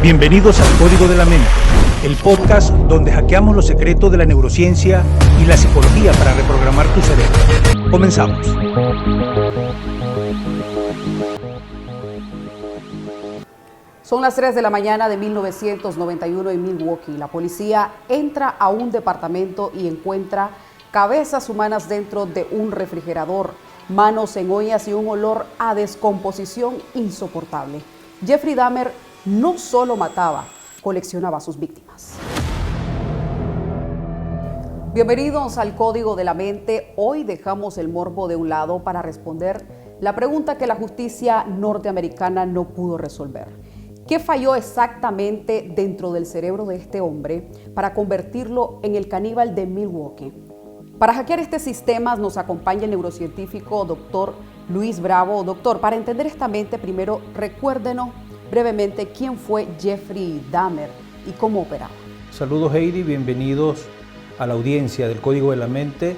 Bienvenidos al Código de la Mente, el podcast donde hackeamos los secretos de la neurociencia y la psicología para reprogramar tu cerebro. Comenzamos. Son las 3 de la mañana de 1991 en Milwaukee. La policía entra a un departamento y encuentra cabezas humanas dentro de un refrigerador, manos en ollas y un olor a descomposición insoportable. Jeffrey Dahmer no solo mataba, coleccionaba a sus víctimas. Bienvenidos al Código de la Mente. Hoy dejamos el morbo de un lado para responder la pregunta que la justicia norteamericana no pudo resolver. ¿Qué falló exactamente dentro del cerebro de este hombre para convertirlo en el caníbal de Milwaukee? Para hackear este sistema nos acompaña el neurocientífico Dr. Luis Bravo. Doctor, para entender esta mente, primero recuérdenos brevemente quién fue Jeffrey Dahmer y cómo operaba. Saludos Heidi, bienvenidos a la audiencia del Código de la Mente.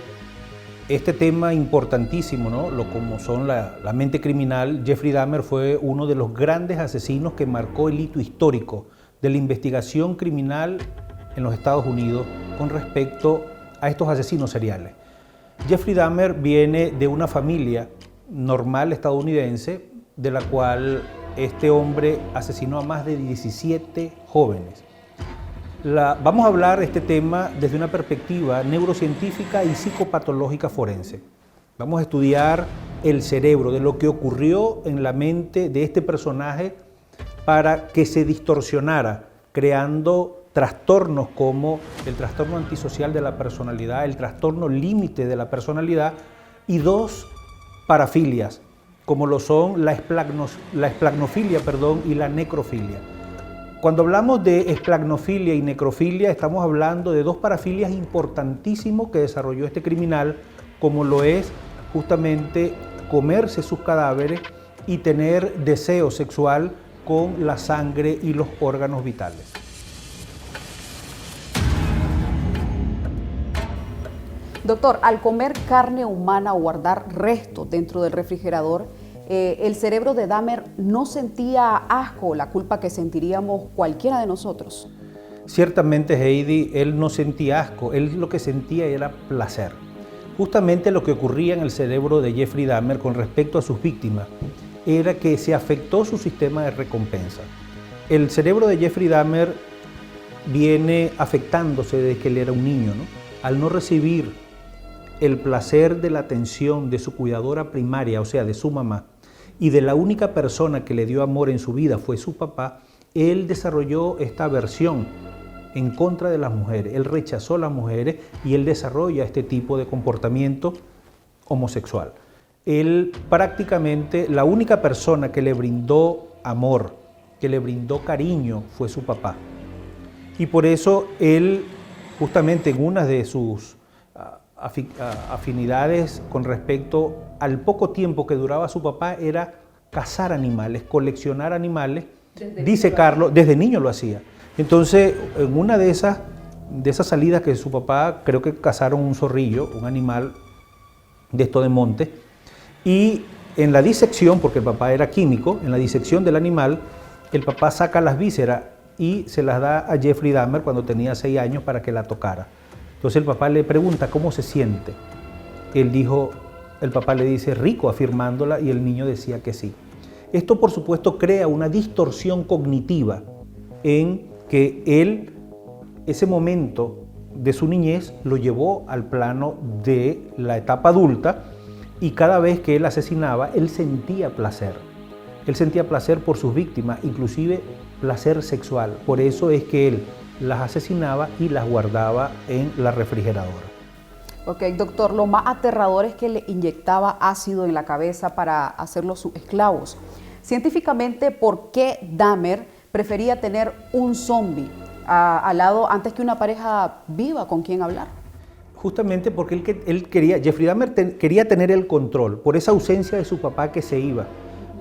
Este tema importantísimo, ¿no? Como son la mente criminal. Jeffrey Dahmer fue uno de los grandes asesinos que marcó el hito histórico de la investigación criminal en los Estados Unidos con respecto a estos asesinos seriales. Jeffrey Dahmer viene de una familia normal estadounidense, de la cual este hombre asesinó a más de 17 jóvenes. Vamos a hablar de este tema desde una perspectiva neurocientífica y psicopatológica forense. Vamos a estudiar el cerebro, de lo que ocurrió en la mente de este personaje para que se distorsionara, creando trastornos como el trastorno antisocial de la personalidad, el trastorno límite de la personalidad y dos parafilias, como lo son la esplagnofilia y la necrofilia. Cuando hablamos de esplagnofilia y necrofilia, estamos hablando de dos parafilias importantísimos que desarrolló este criminal, como lo es justamente comerse sus cadáveres y tener deseo sexual con la sangre y los órganos vitales. Doctor, al comer carne humana o guardar restos dentro del refrigerador, el cerebro de Dahmer no sentía asco, la culpa que sentiríamos cualquiera de nosotros. Ciertamente, Heidi, él no sentía asco, él lo que sentía era placer. Justamente lo que ocurría en el cerebro de Jeffrey Dahmer con respecto a sus víctimas era que se afectó su sistema de recompensa. El cerebro de Jeffrey Dahmer viene afectándose desde que él era un niño, ¿no? Al no recibir el placer de la atención de su cuidadora primaria, o sea, de su mamá, y de la única persona que le dio amor en su vida fue su papá, él desarrolló esta aversión en contra de las mujeres. Él rechazó a las mujeres y él desarrolla este tipo de comportamiento homosexual. Él prácticamente, la única persona que le brindó amor, que le brindó cariño, fue su papá. Y por eso él, justamente en una de sus afinidades con respecto al poco tiempo que duraba su papá era cazar animales, coleccionar animales. Dice Carlos, desde niño lo hacía. Entonces, en una de esas salidas que su papá, creo que cazaron un zorrillo, un animal de esto de monte, y en la disección, porque el papá era químico, en la disección del animal, el papá saca las vísceras y se las da a Jeffrey Dahmer cuando tenía 6 años para que la tocara. Entonces el papá le pregunta cómo se siente. El papá le dice rico, afirmándola, y el niño decía que sí. Esto, por supuesto, crea una distorsión cognitiva en que él, ese momento de su niñez, lo llevó al plano de la etapa adulta, y cada vez que él asesinaba, él sentía placer. Él sentía placer por sus víctimas, inclusive placer sexual. Por eso es que él las asesinaba y las guardaba en la refrigeradora. Ok, doctor, lo más aterrador es que le inyectaba ácido en la cabeza para hacerlos sus esclavos. Científicamente, ¿por qué Dahmer prefería tener un zombie al lado antes que una pareja viva con quien hablar? Justamente porque Jeffrey Dahmer quería tener el control, por esa ausencia de su papá que se iba,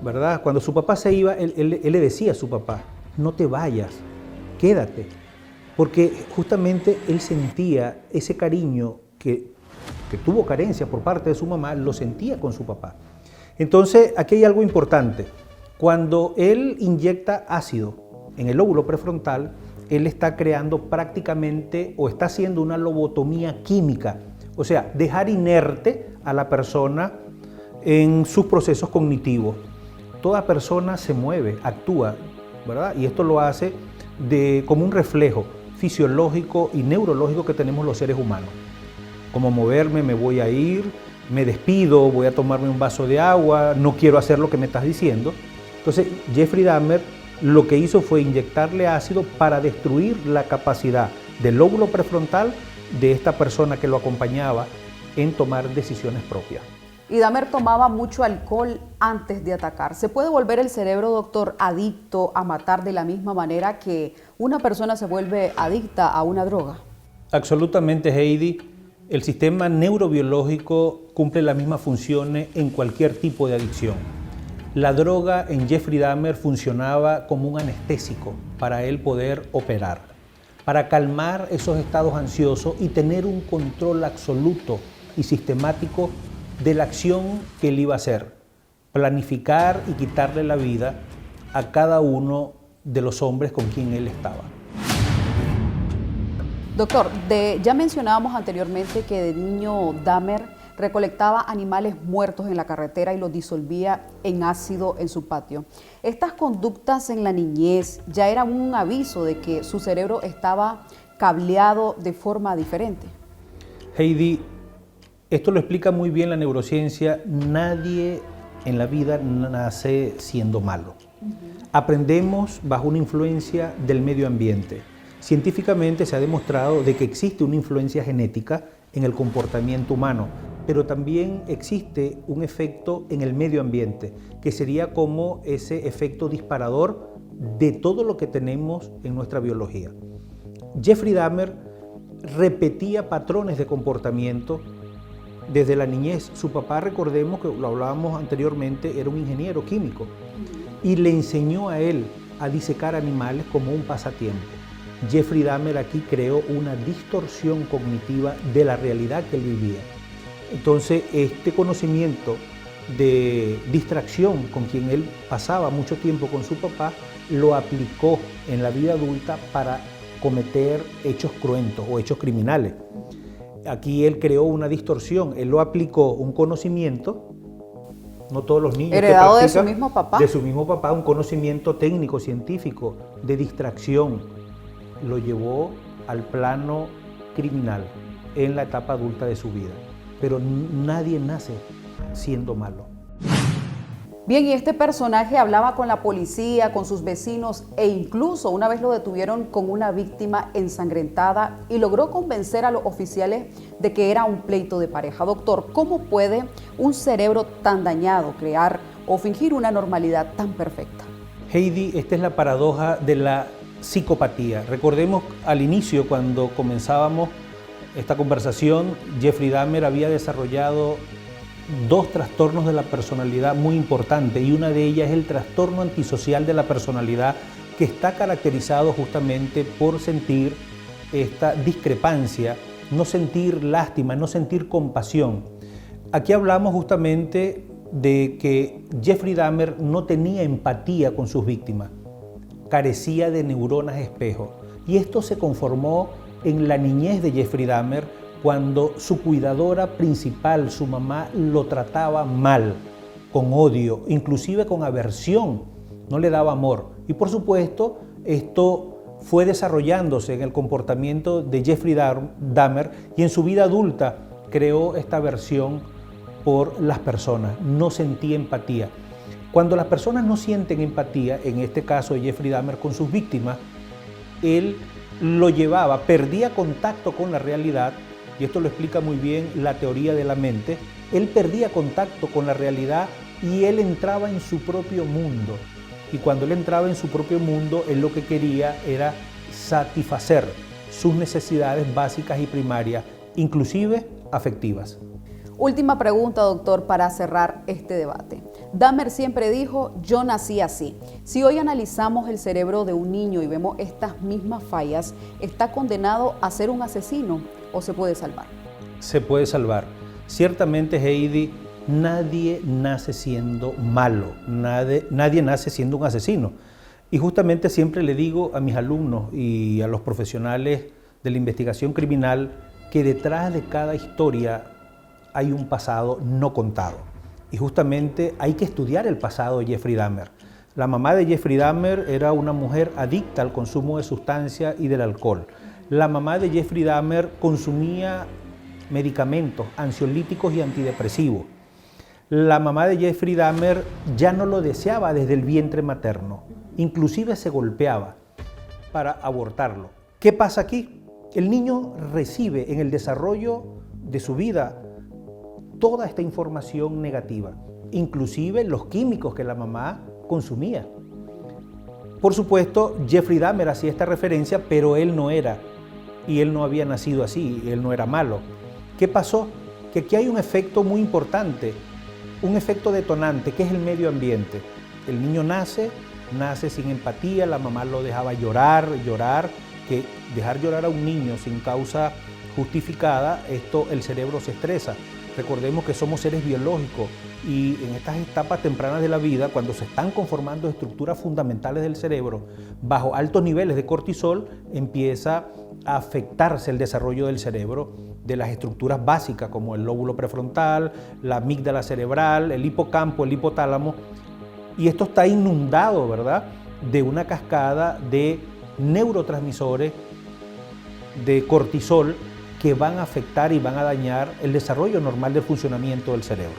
¿verdad? Cuando su papá se iba, él le decía a su papá, no te vayas, quédate. Porque justamente él sentía ese cariño que tuvo carencia por parte de su mamá, lo sentía con su papá. Entonces, aquí hay algo importante. Cuando él inyecta ácido en el lóbulo prefrontal, él está creando prácticamente o está haciendo una lobotomía química, o sea, dejar inerte a la persona en sus procesos cognitivos. Toda persona se mueve, actúa, ¿verdad? Y esto lo hace como un reflejo fisiológico y neurológico que tenemos los seres humanos. Como moverme, me voy a ir, me despido, voy a tomarme un vaso de agua, no quiero hacer lo que me estás diciendo. Entonces, Jeffrey Dahmer lo que hizo fue inyectarle ácido para destruir la capacidad del lóbulo prefrontal de esta persona que lo acompañaba en tomar decisiones propias. Y Dahmer tomaba mucho alcohol antes de atacar. ¿Se puede volver el cerebro, doctor, adicto a matar de la misma manera que una persona se vuelve adicta a una droga? Absolutamente, Heidi. El sistema neurobiológico cumple las mismas funciones en cualquier tipo de adicción. La droga en Jeffrey Dahmer funcionaba como un anestésico para él poder operar, para calmar esos estados ansiosos y tener un control absoluto y sistemático de la acción que él iba a hacer, planificar y quitarle la vida a cada uno de los hombres con quien él estaba. Doctor, ya mencionábamos anteriormente que de niño Dahmer recolectaba animales muertos en la carretera y los disolvía en ácido en su patio. Estas conductas en la niñez ya eran un aviso de que su cerebro estaba cableado de forma diferente. Heidi, esto lo explica muy bien la neurociencia. Nadie en la vida nace siendo malo. Aprendemos bajo una influencia del medio ambiente. Científicamente se ha demostrado de que existe una influencia genética en el comportamiento humano, pero también existe un efecto en el medio ambiente, que sería como ese efecto disparador de todo lo que tenemos en nuestra biología. Jeffrey Dahmer repetía patrones de comportamiento desde la niñez. Su papá, recordemos que lo hablábamos anteriormente, era un ingeniero químico y le enseñó a él a disecar animales como un pasatiempo. Jeffrey Dahmer aquí creó una distorsión cognitiva de la realidad que él vivía. Entonces, este conocimiento de distracción con quien él pasaba mucho tiempo con su papá, lo aplicó en la vida adulta para cometer hechos cruentos o hechos criminales. Aquí él creó una distorsión, él lo aplicó un conocimiento, no todos los niños heredado de su mismo papá. De su mismo papá, un conocimiento técnico, científico, de distracción, lo llevó al plano criminal en la etapa adulta de su vida. Pero nadie nace siendo malo. Bien, y este personaje hablaba con la policía, con sus vecinos e incluso una vez lo detuvieron con una víctima ensangrentada y logró convencer a los oficiales de que era un pleito de pareja. Doctor, ¿cómo puede un cerebro tan dañado crear o fingir una normalidad tan perfecta? Heidi, esta es la paradoja de la psicopatía. Recordemos al inicio, cuando comenzábamos esta conversación, Jeffrey Dahmer había desarrollado dos trastornos de la personalidad muy importantes y una de ellas es el trastorno antisocial de la personalidad, que está caracterizado justamente por sentir esta discrepancia, no sentir lástima, no sentir compasión. Aquí hablamos justamente de que Jeffrey Dahmer no tenía empatía con sus víctimas, carecía de neuronas espejo, y esto se conformó en la niñez de Jeffrey Dahmer, cuando su cuidadora principal, su mamá, lo trataba mal, con odio, inclusive con aversión, no le daba amor. Y por supuesto, esto fue desarrollándose en el comportamiento de Jeffrey Dahmer, y en su vida adulta creó esta aversión por las personas, no sentía empatía. Cuando las personas no sienten empatía, en este caso de Jeffrey Dahmer con sus víctimas, él lo llevaba, perdía contacto con la realidad, y esto lo explica muy bien la teoría de la mente. Él perdía contacto con la realidad y él entraba en su propio mundo. Y cuando él entraba en su propio mundo, él lo que quería era satisfacer sus necesidades básicas y primarias, inclusive afectivas. Última pregunta, doctor, para cerrar este debate. Dahmer siempre dijo, yo nací así. Si hoy analizamos el cerebro de un niño y vemos estas mismas fallas, ¿está condenado a ser un asesino o se puede salvar? Se puede salvar. Ciertamente, Heidi, nadie nace siendo malo, nadie nace siendo un asesino. Y justamente siempre le digo a mis alumnos y a los profesionales de la investigación criminal que detrás de cada historia hay un pasado no contado. Y justamente hay que estudiar el pasado de Jeffrey Dahmer. La mamá de Jeffrey Dahmer era una mujer adicta al consumo de sustancias y del alcohol. La mamá de Jeffrey Dahmer consumía medicamentos ansiolíticos y antidepresivos. La mamá de Jeffrey Dahmer ya no lo deseaba desde el vientre materno. Inclusive se golpeaba para abortarlo. ¿Qué pasa aquí? El niño recibe en el desarrollo de su vida toda esta información negativa, inclusive los químicos que la mamá consumía. Por supuesto, Jeffrey Dahmer hacía esta referencia, pero él no era, y él no había nacido así, él no era malo. ¿Qué pasó? Que aquí hay un efecto muy importante, un efecto detonante, que es el medio ambiente. El niño nace sin empatía, la mamá lo dejaba llorar, que dejar llorar a un niño sin causa justificada, el cerebro se estresa. Recordemos que somos seres biológicos y en estas etapas tempranas de la vida, cuando se están conformando estructuras fundamentales del cerebro, bajo altos niveles de cortisol, empieza a afectarse el desarrollo del cerebro, de las estructuras básicas como el lóbulo prefrontal, la amígdala cerebral, el hipocampo, el hipotálamo, y esto está inundado, ¿verdad?, de una cascada de neurotransmisores, de cortisol, que van a afectar y van a dañar el desarrollo normal del funcionamiento del cerebro.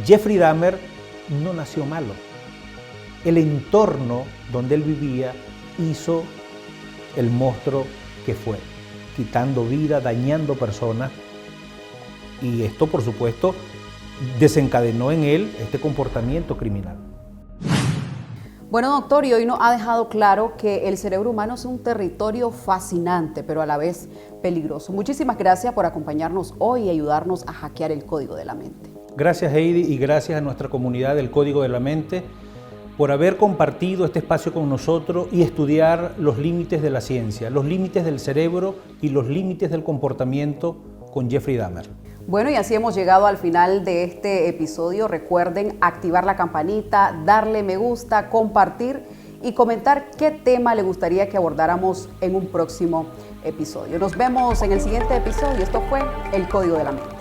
Jeffrey Dahmer no nació malo. El entorno donde él vivía hizo el monstruo que fue, quitando vida, dañando personas, y esto, por supuesto, desencadenó en él este comportamiento criminal. Bueno, doctor, y hoy nos ha dejado claro que el cerebro humano es un territorio fascinante, pero a la vez peligroso. Muchísimas gracias por acompañarnos hoy y ayudarnos a hackear el código de la mente. Gracias, Heidi, y gracias a nuestra comunidad del Código de la Mente por haber compartido este espacio con nosotros y estudiar los límites de la ciencia, los límites del cerebro y los límites del comportamiento con Jeffrey Dahmer. Bueno, y así hemos llegado al final de este episodio. Recuerden activar la campanita, darle me gusta, compartir y comentar qué tema le gustaría que abordáramos en un próximo episodio. Nos vemos en el siguiente episodio. Esto fue El Código de la Mente.